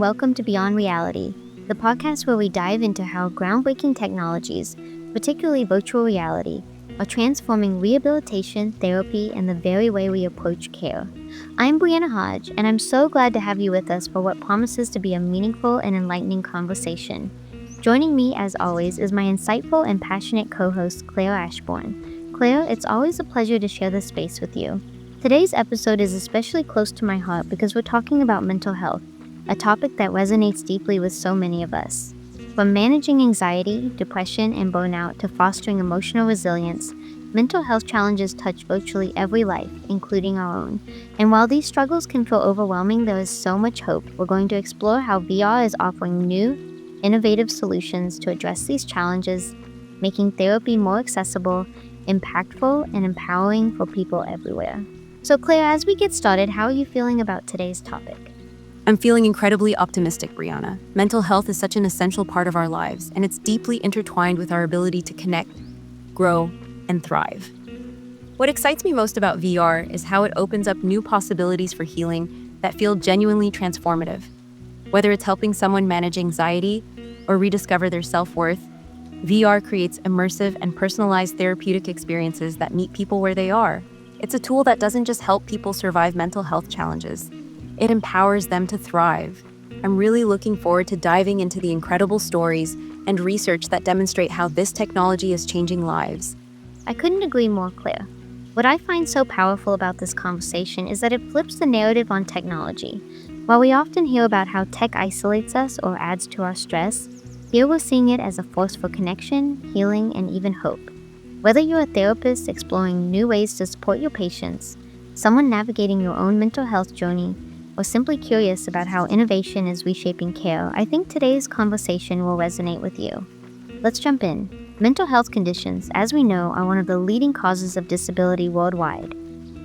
welcome to Beyond Reality, the podcast where we dive into how groundbreaking technologies, particularly virtual reality, are transforming rehabilitation, therapy, and the very way we approach care. I'm Brianna Hodge, and I'm so glad to have you with us for what promises to be a meaningful and enlightening conversation. Joining me, as always, is my insightful and passionate co-host, Claire Ashbourne. Claire, it's always a pleasure to share this space with you. Today's episode is especially close to my heart because we're talking about mental health, a topic that resonates deeply with so many of us. From managing anxiety, depression, and burnout to fostering emotional resilience, mental health challenges touch virtually every life, including our own. And while these struggles can feel overwhelming, there is so much hope. We're going to explore how VR is offering new, innovative solutions to address these challenges, making therapy more accessible, impactful, and empowering for people everywhere. So Claire, as we get started, how are you feeling about today's topic? I'm feeling incredibly optimistic, Brianna. Mental health is such an essential part of our lives, and it's deeply intertwined with our ability to connect, grow, and thrive. What excites me most about VR is how it opens up new possibilities for healing that feel genuinely transformative. Whether it's helping someone manage anxiety or rediscover their self-worth, VR creates immersive and personalized therapeutic experiences that meet people where they are. It's a tool that doesn't just help people survive mental health challenges. It empowers them to thrive. I'm really looking forward to diving into the incredible stories and research that demonstrate how this technology is changing lives. I couldn't agree more, Claire. What I find so powerful about this conversation is that it flips the narrative on technology. While we often hear about how tech isolates us or adds to our stress, here we're seeing it as a force for connection, healing, and even hope. Whether you're a therapist exploring new ways to support your patients, someone navigating your own mental health journey, or simply curious about how innovation is reshaping care, I think today's conversation will resonate with you. Let's jump in. Mental health conditions, as we know, are one of the leading causes of disability worldwide.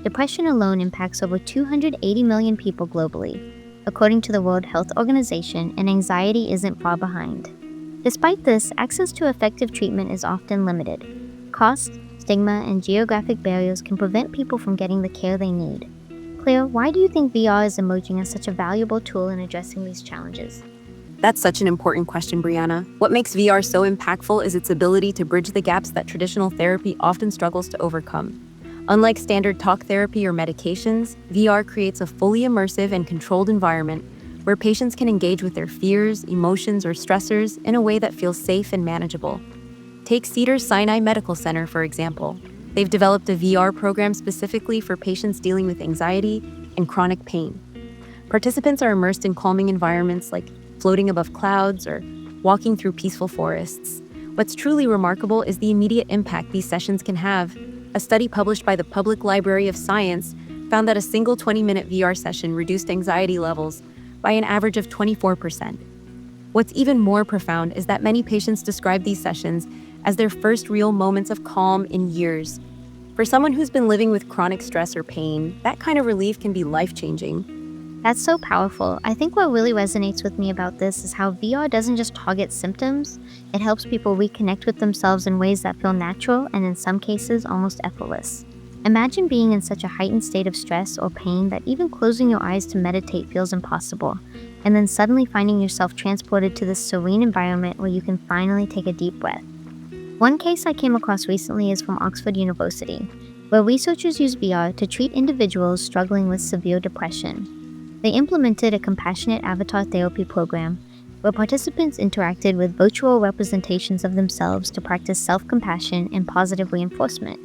Depression alone impacts over 280 million people globally, according to the World Health Organization, and anxiety isn't far behind. Despite this, access to effective treatment is often limited. Cost, stigma, and geographic barriers can prevent people from getting the care they need. Claire, why do you think VR is emerging as such a valuable tool in addressing these challenges? That's such an important question, Brianna. What makes VR so impactful is its ability to bridge the gaps that traditional therapy often struggles to overcome. Unlike standard talk therapy or medications, VR creates a fully immersive and controlled environment where patients can engage with their fears, emotions, or stressors in a way that feels safe and manageable. Take Cedars-Sinai Medical Center, for example. They've developed a VR program specifically for patients dealing with anxiety and chronic pain. Participants are immersed in calming environments like floating above clouds or walking through peaceful forests. What's truly remarkable is the immediate impact these sessions can have. A study published by the Public Library of Science found that a single 20-minute VR session reduced anxiety levels by an average of 24%. What's even more profound is that many patients describe these sessions as their first real moments of calm in years. For someone who's been living with chronic stress or pain, that kind of relief can be life-changing. That's so powerful. I think what really resonates with me about this is how VR doesn't just target symptoms, it helps people reconnect with themselves in ways that feel natural and in some cases almost effortless. Imagine being in such a heightened state of stress or pain that even closing your eyes to meditate feels impossible, and then suddenly finding yourself transported to this serene environment where you can finally take a deep breath. One case I came across recently is from Oxford University, where researchers used VR to treat individuals struggling with severe depression. They implemented a compassionate avatar therapy program where participants interacted with virtual representations of themselves to practice self-compassion and positive reinforcement.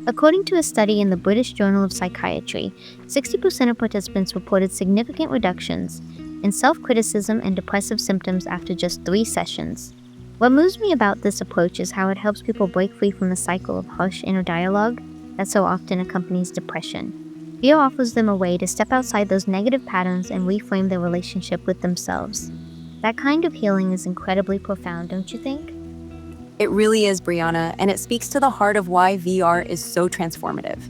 According to a study in the British Journal of Psychiatry, 60% of participants reported significant reductions in self-criticism and depressive symptoms after just 3 sessions. What moves me about this approach is how it helps people break free from the cycle of harsh inner dialogue that so often accompanies depression. VR offers them a way to step outside those negative patterns and reframe their relationship with themselves. That kind of healing is incredibly profound, don't you think? It really is, Brianna, and it speaks to the heart of why VR is so transformative.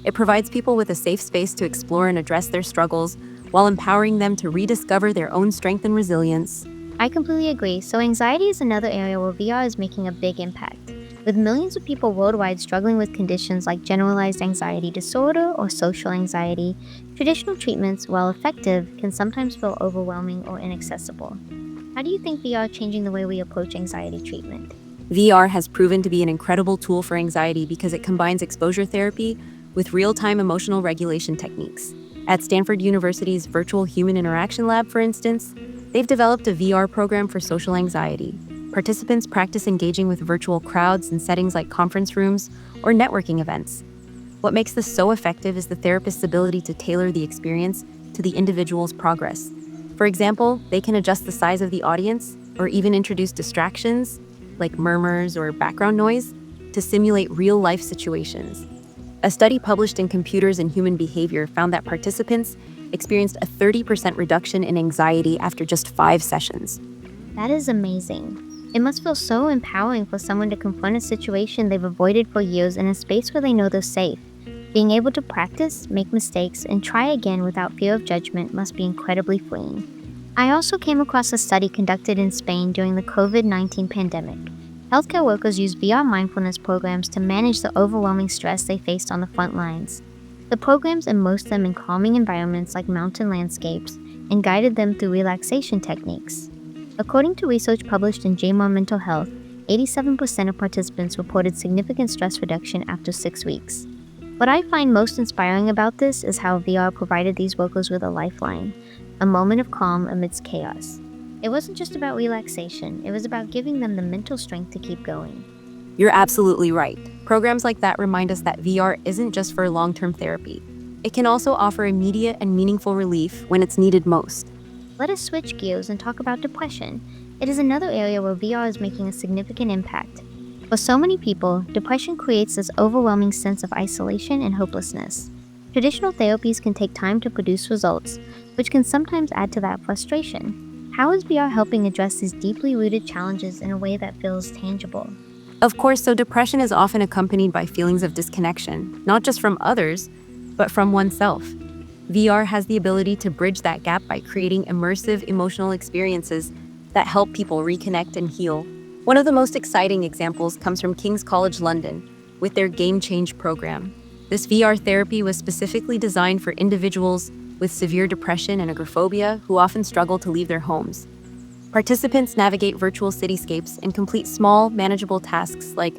It provides people with a safe space to explore and address their struggles while empowering them to rediscover their own strength and resilience. I completely agree. So anxiety is another area where VR is making a big impact. With millions of people worldwide struggling with conditions like generalized anxiety disorder or social anxiety, traditional treatments, while effective, can sometimes feel overwhelming or inaccessible. How do you think VR changing the way we approach anxiety treatment? VR has proven to be an incredible tool for anxiety because it combines exposure therapy with real time emotional regulation techniques. At Stanford University's Virtual Human Interaction Lab, for instance, they've developed a VR program for social anxiety. Participants practice engaging with virtual crowds in settings like conference rooms or networking events. What makes this so effective is the therapist's ability to tailor the experience to the individual's progress. For example, they can adjust the size of the audience or even introduce distractions, like murmurs or background noise, to simulate real life situations. A study published in Computers and Human Behavior found that participants experienced a 30% reduction in anxiety after just 5 sessions. That is amazing. It must feel so empowering for someone to confront a situation they've avoided for years in a space where they know they're safe. Being able to practice, make mistakes, and try again without fear of judgment must be incredibly freeing. I also came across a study conducted in Spain during the COVID-19 pandemic. Healthcare workers used VR mindfulness programs to manage the overwhelming stress they faced on the front lines. The programs immersed them in calming environments like mountain landscapes and guided them through relaxation techniques. According to research published in JAMA Mental Health, 87% of participants reported significant stress reduction after 6 weeks. What I find most inspiring about this is how VR provided these workers with a lifeline, a moment of calm amidst chaos. It wasn't just about relaxation, it was about giving them the mental strength to keep going. You're absolutely right. Programs like that remind us that VR isn't just for long-term therapy. It can also offer immediate and meaningful relief when it's needed most. Let us switch gears and talk about depression. It is another area where VR is making a significant impact. For so many people, depression creates this overwhelming sense of isolation and hopelessness. Traditional therapies can take time to produce results, which can sometimes add to that frustration. How is VR helping address these deeply rooted challenges in a way that feels tangible? Of course, so depression is often accompanied by feelings of disconnection, not just from others, but from oneself. VR has the ability to bridge that gap by creating immersive emotional experiences that help people reconnect and heal. One of the most exciting examples comes from King's College London with their Game Change program. This VR therapy was specifically designed for individuals with severe depression and agoraphobia who often struggle to leave their homes. Participants navigate virtual cityscapes and complete small, manageable tasks like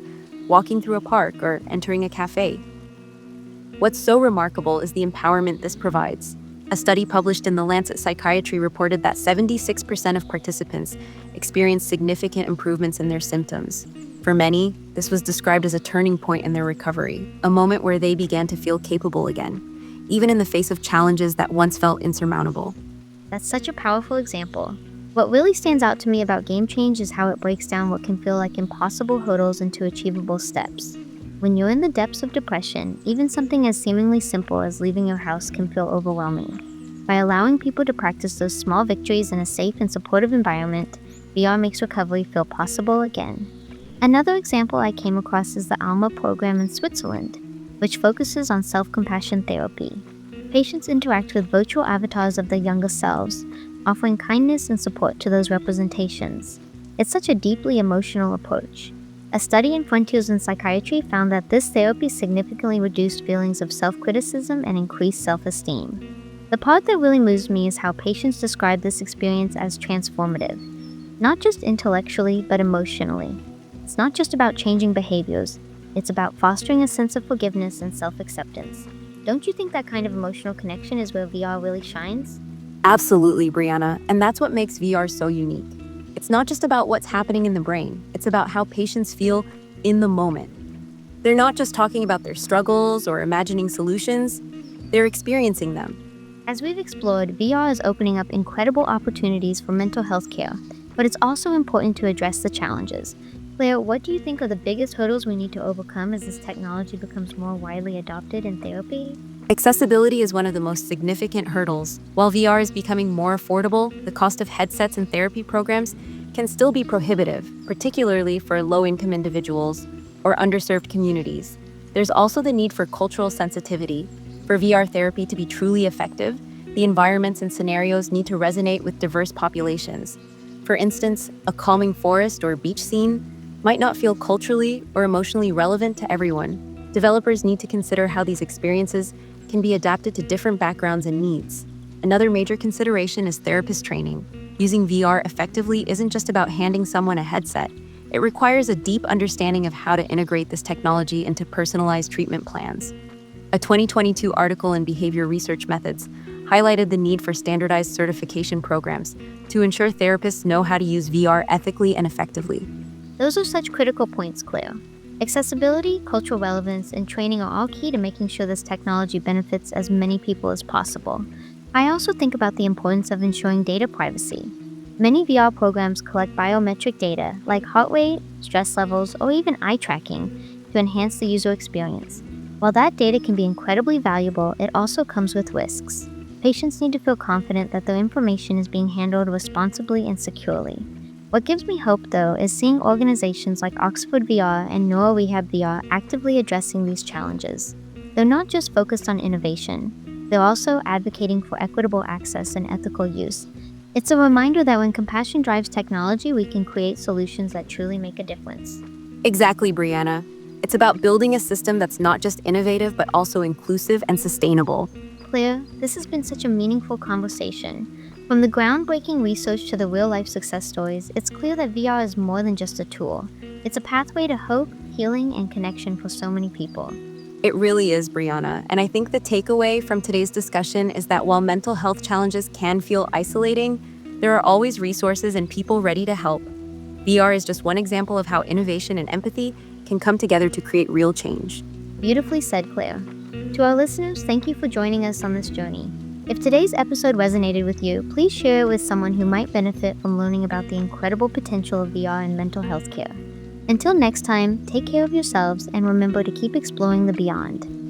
walking through a park or entering a cafe. What's so remarkable is the empowerment this provides. A study published in The Lancet Psychiatry reported that 76% of participants experienced significant improvements in their symptoms. For many, this was described as a turning point in their recovery, a moment where they began to feel capable again, even in the face of challenges that once felt insurmountable. That's such a powerful example. What really stands out to me about Game Change is how it breaks down what can feel like impossible hurdles into achievable steps. When you're in the depths of depression, even something as seemingly simple as leaving your house can feel overwhelming. By allowing people to practice those small victories in a safe and supportive environment, VR makes recovery feel possible again. Another example I came across is the ALMA program in Switzerland, which focuses on self-compassion therapy. Patients interact with virtual avatars of their younger selves, offering kindness and support to those representations. It's such a deeply emotional approach. A study in Frontiers in Psychiatry found that this therapy significantly reduced feelings of self-criticism and increased self-esteem. The part that really moves me is how patients describe this experience as transformative, not just intellectually, but emotionally. It's not just about changing behaviors, it's about fostering a sense of forgiveness and self-acceptance. Don't you think that kind of emotional connection is where VR really shines? Absolutely, Brianna, and that's what makes VR so unique. It's not just about what's happening in the brain, it's about how patients feel in the moment. They're not just talking about their struggles or imagining solutions, they're experiencing them. As we've explored, VR is opening up incredible opportunities for mental health care, but it's also important to address the challenges. Claire, what do you think are the biggest hurdles we need to overcome as this technology becomes more widely adopted in therapy? Accessibility is one of the most significant hurdles. While VR is becoming more affordable, the cost of headsets and therapy programs can still be prohibitive, particularly for low-income individuals or underserved communities. There's also the need for cultural sensitivity. For VR therapy to be truly effective, the environments and scenarios need to resonate with diverse populations. For instance, a calming forest or beach scene might not feel culturally or emotionally relevant to everyone. Developers need to consider how these experiences can be adapted to different backgrounds and needs. Another major consideration is therapist training. Using VR effectively isn't just about handing someone a headset. It requires a deep understanding of how to integrate this technology into personalized treatment plans. A 2022 article in Behavior Research Methods highlighted the need for standardized certification programs to ensure therapists know how to use VR ethically and effectively. Those are such critical points, Claire. Accessibility, cultural relevance, and training are all key to making sure this technology benefits as many people as possible. I also think about the importance of ensuring data privacy. Many VR programs collect biometric data like heart rate, stress levels, or even eye tracking to enhance the user experience. While that data can be incredibly valuable, it also comes with risks. Patients need to feel confident that their information is being handled responsibly and securely. What gives me hope, though, is seeing organizations like Oxford VR and Neuro Rehab VR actively addressing these challenges. They're not just focused on innovation, they're also advocating for equitable access and ethical use. It's a reminder that when compassion drives technology, we can create solutions that truly make a difference. Exactly, Brianna. It's about building a system that's not just innovative, but also inclusive and sustainable. Claire, this has been such a meaningful conversation. From the groundbreaking research to the real life success stories, it's clear that VR is more than just a tool. It's a pathway to hope, healing, and connection for so many people. It really is, Brianna. And I think the takeaway from today's discussion is that while mental health challenges can feel isolating, there are always resources and people ready to help. VR is just one example of how innovation and empathy can come together to create real change. Beautifully said, Claire. To our listeners, thank you for joining us on this journey. If today's episode resonated with you, please share it with someone who might benefit from learning about the incredible potential of VR in mental health care. Until next time, take care of yourselves and remember to keep exploring the beyond.